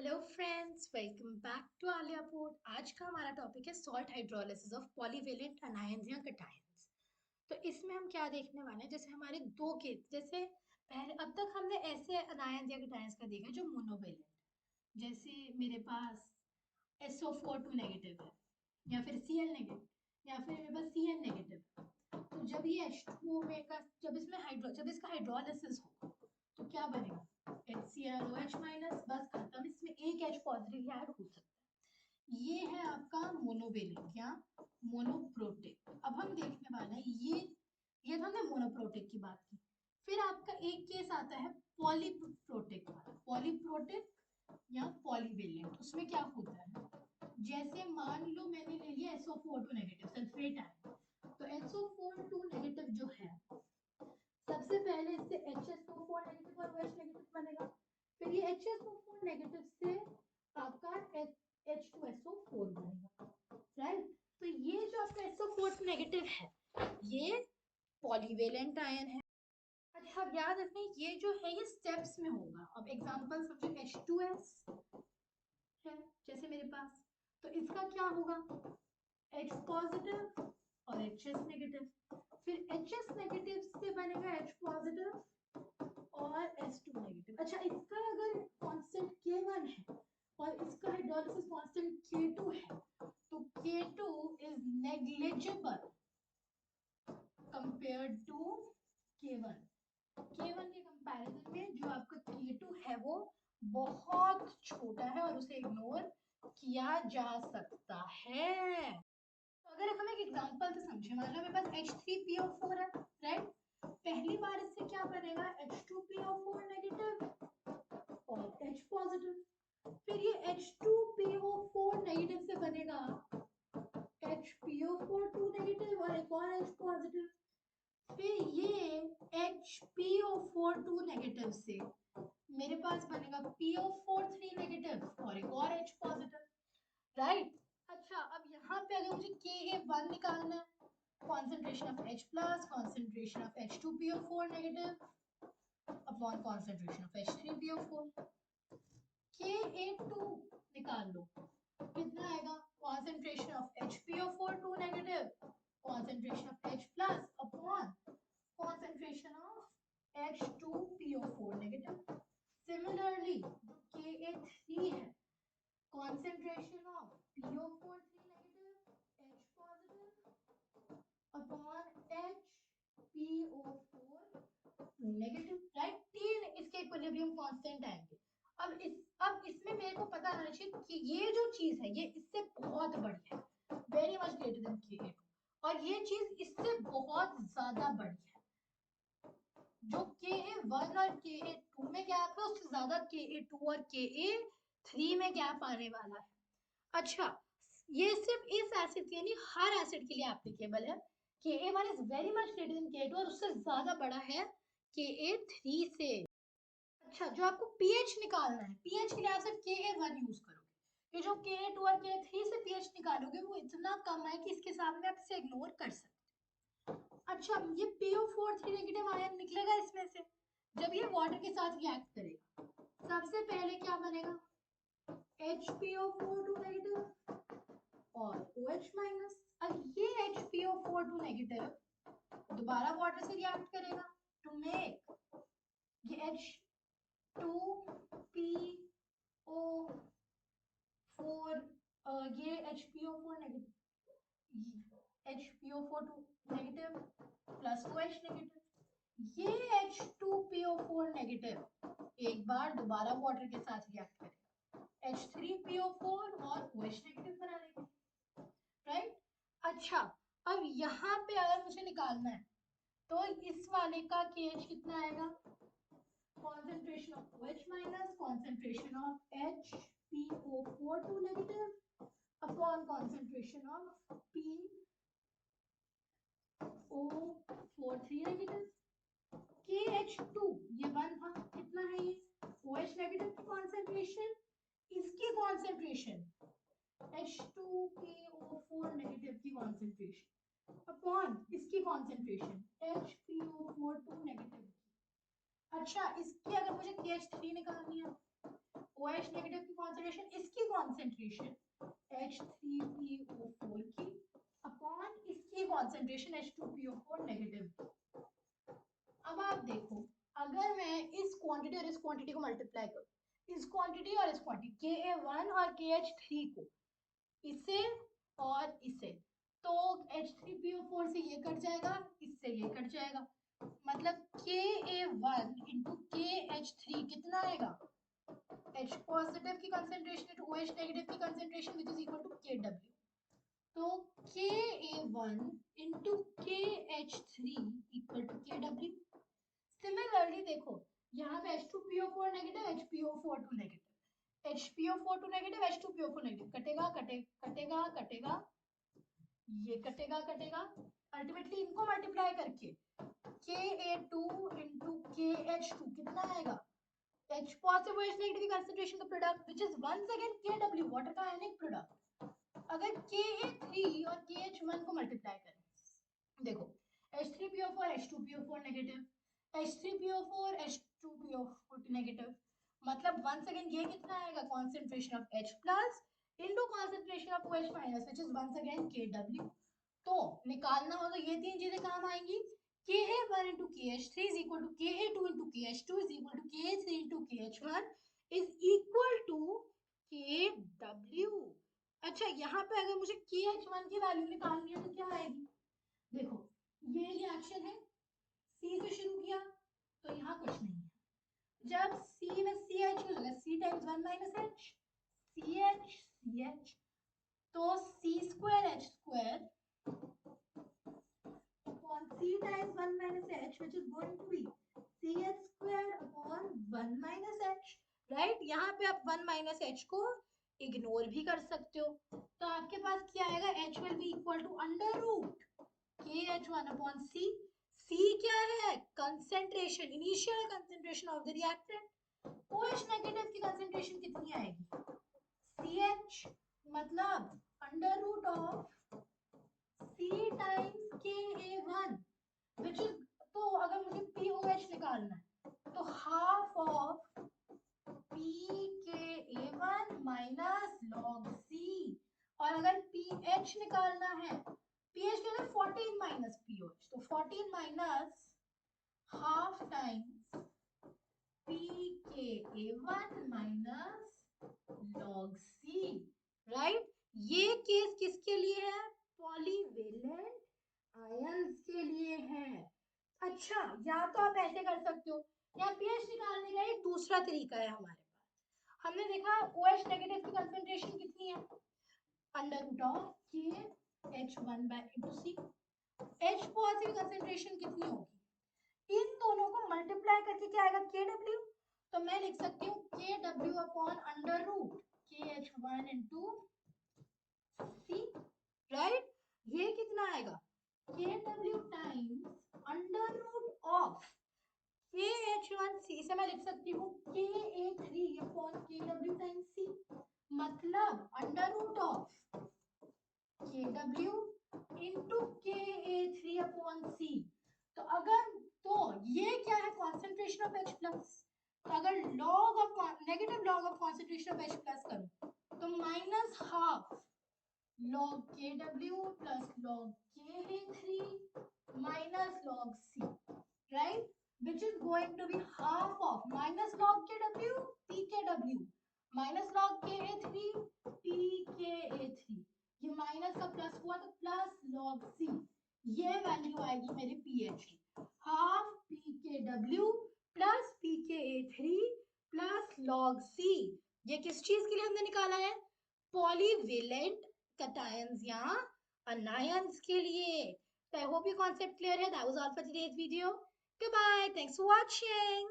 Hello friends, welcome back to Aliya port. आज का हमारा टॉपिक है salt hydrolysis of polyvalent anions या कैटायंस। तो इसमें हम क्या देखने वाले हैं, जैसे हमारे दो केस, जैसे पहले अब तक हमने ऐसे अनायंस या कैटायंस का देखा जो मोनोवेलेंट, जैसे मेरे पास SO4 2 नेगेटिव है या फिर Cl नेगेटिव या फिर मेरे पास Cn नेगेटिव। तो जब ये H2O में का जब इसका हाइड्रोलिसिस हो तो क्या बनेगा? HClOH माइनस, बस खत्म। इसमें एक H पॉजिटिव ऐड हो सकता है। ये है आपका मोनोवेलेंट या मोनोप्रोटिक। अब हम देखने वाले हैं ये तो हमने मोनोप्रोटिक की बात की। फिर आपका एक केस आता है पॉलीप्रोटिक वाला। पॉलीप्रोटिक या पॉलीवेलेंट, उसमें क्या होता है, जैसे मान लो मैंने ले लिया SO4 2 नेगेटिव सल्फेट आयन। तो SO4 2 नेगेटिव जो है, सबसे पहले इससे HSO4 नेगेटिव और OH नेगेटिव बनेगा। फिर ये HSO4 नेगेटिव से आपका H2SO4 बनेगा, राइट। तो ये जो आपका SO4 नेगेटिव है, ये पॉलीवेलेंट आयन है। अच्छा, अब याद रखना ये जो है ये स्टेप्स में होगा। अब एग्जांपल समझो, H2S है जैसे मेरे पास, तो इसका क्या होगा, H पॉजिटिव और HS नेगेटिव। फिर HS नेगेटिव से बनेगा H पॉजिटिव और S2 नेगेटिव। अच्छा, इसका अगर कांस्टेंट K1 है और इसका हाइड्रोलिसिस कांस्टेंट K2 है, तो K2 is negligible compared to K1। K1 के कंपैरिजन में जो आपका K2 है वो बहुत छोटा है और उसे इग्नोर किया जा सकता है। तो अगर हम एक एग्जांपल से समझें, मान लो मेरे पास H3PO4 है, राइट। पहली बार इससे क्या बनेगा, H2PO4 नेगेटिव और H पॉजिटिव। फिर ये H2PO4 नेगेटिव से बनेगा HPO4 2 नेगेटिव और एक और H पॉजिटिव। फिर ये HPO4 2 नेगेटिव से मेरे पास बनेगा PO4 3 नेगेटिव और एक और H पॉजिटिव, राइट। अच्छा, अब यहाँ पे अगर मुझे Ka1 निकालना है, concentration of H plus, concentration of H2PO4 negative upon concentration of H3PO4। Ka2 निकाल लो, कितना आएगा, concentration of HPO4 2 negative, concentration of H plus upon concentration of H2PO4 negative। Similarly, जो Ka3 है, concentration of PO4 3 negative, H positive upon HPO4 negative, right. तीन इसके equilibrium constant आएंगे। अब इसमें मेरे को पता होना चाहिए कि ये जो चीज है ये इससे बहुत बड़ी है, very much greater than Ka2, और ये चीज इससे बहुत ज्यादा बड़ी है। जो Ka1 और Ka2 में गैप है उससे ज्यादा Ka2 और Ka3 में गैप आने वाला है। अच्छा, ये सिर्फ इस एसिड के नहीं, हर एसिड के लिए एप्लीकेबल है। Ka1 is very much greater than Ka2 और उससे ज्यादा बड़ा है Ka3 से। अच्छा, जो आपको pH निकालना है, pH के लिए आप सिर्फ Ka1 यूज करोगे। ये जो Ka2 और Ka3 से pH निकालोगे वो इतना कम है कि इसके सामने आप इसे इग्नोर कर सकते। अच्छा, ये PO4 3 नेगेटिव आयन निकलेगा इसमें से, जब ये वाटर के साथ रिएक्ट करेगा, सबसे पहले क्या बनेगा, HPO4 2 नेगेटिव और OH माइनस। अब ये HPO4 2 नेगेटिव दोबारा वाटर से रिएक्ट करेगा टू मेक ये H2PO4, ये HPO4 negative, HPO4 2 negative plus OH negative. ये H2PO4 नेगेटिव एक बार दोबारा वाटर के साथ रिएक्ट करेगा, H3PO4 और OH नेगेटिव बना लेंगे, राइट। अच्छा, अब यहाँ पे अगर मुझे निकालना है तो इस वाले का KH कितना आएगा, concentration of OH minus, concentration of HPO4 2 negative upon concentration of PO4 3 negative। KH2 ये 1 था, कितना है ये, OH नेगेटिव की कॉन्सेंट्रेशन, इसकी कॉन्सेंट्रेशन H2PO4 नेगेटिव की कॉन्सेंट्रेशन अपॉन इसकी कॉन्सेंट्रेशन HPO4 2 नेगेटिव। अच्छा, इसकी अगर मुझे KH3 निकालनी है, OH नेगेटिव की कॉन्सेंट्रेशन, इसकी कॉन्सेंट्रेशन H3PO4 की अपॉन इसकी कॉन्सेंट्रेशन H2PO4 नेगेटिव। अब आप देखो, अगर मैं इस क्वांटिटी और इस क्वांटिटी को मल्टीप्लाई करूं, इस क्वांटिटी और इस क्वांटिटी Ka1 और KH3 को, इसे और इसे, तो H3PO4 से ये कट जाएगा, इससे ये कट जाएगा, मतलब Ka1 इंटू KH3 कितना आएगा, H पॉजिटिव की कंसेंट्रेशन इंटू OH नेगेटिव की concentration which is equal to Kw। तो Ka1 into KH3 equal to Kw। Similarly देखो, यहाँ पे H2PO4 negative, HPO4 negative, HPO4 negative, H2PO4 negative, कटेगा कटेगा कटेगा, ये कटेगा कटेगा, अल्टीमेटली इनको मल्टीप्लाई करके Ka2 इंटू KH2 कितना आएगा, H positive OH negative concentration का product which is once again Kw, water का आयनिक प्रोडक्ट। अगर Ka3 और KH1 को मल्टीप्लाई करें, देखो H3PO4 H2PO4 negative, H3PO4 H2PO4 negative, मतलब वंस अगेन ये कितना आएगा, concentration of H plus into concentration of OH minus which is once again Kw। तो निकालना हो तो ये तीन चीजें काम आएंगी, Ka1 into KH3 is equal to Ka2 into KH2 is equal to Ka3 into KH1 is equal to Kw। अच्छा, यहाँ पे अगर मुझे KH1 की वैल्यू निकालनी है तो क्या आएगी, देखो ये रिएक्शन है, C से शुरू किया तो यहाँ कुछ नहीं है, जब C में CH हो जाएगा, C times 1 minus H, CH, तो C square H square upon C times 1 minus H which is going to be CH square upon 1 minus H, right? यहाँ पे आप 1 minus H को इग्नोर भी कर सकते हो, तो आपके पास क्या आएगा, H will be equal to under root KH1 upon C। C क्या है, concentration, initial concentration of the reactant. OH negative की कंसेंट्रेशन कितनी आएगी, CH, मतलब under root of C times Ka1 which is, तो अगर मुझे POH निकालना है तो half of PKa1 minus log C, और अगर PH निकालना है, PH के अंदर 14 माइनस POH, तो 14 minus half times PKa1 minus log C, right? ये केस किसके लिए है, पॉलीवेलेंट आयंस के लिए है। अच्छा, या तो आप ऐसे कर सकते हो, या पीएच निकालने का एक दूसरा तरीका है हमारे पास। हमने देखा OH नेगेटिव की कंसंट्रेशन कितनी है, under root of KH1 by into C। H positive concentration कितनी होगी, इन दोनों को मल्टीप्लाई करके क्या आएगा, Kw। तो मैं लिख सकती हूँ Kw upon under root KH1 into C, right? ये कितना आएगा, Kw times under root of KH1C, इसे मैं लिख सकती हूँ Ka3 upon Kw times C, मतलब under root of Kw into Ka3 upon C। तो अगर, तो ये क्या है, कॉन्सेंट्रेशन ऑफ H प्लस, तो अगर log of negative log of concentration of H plus करूं तो minus half log Kw plus log Ka3 minus log C, right? Which is going to be half of minus log Kw pKw minus log Ka3 pKa3, ये minus का plus हुआ तो plus log C, ये value आएगी मेरे pH की, half pKw plus pKa3 plus log C। ये किस चीज के लिए हमने निकाला है, पॉलीवेलेंट cations या anions के लिए। So I hope your concept clear है. That was all for today's video. Goodbye. Thanks for watching.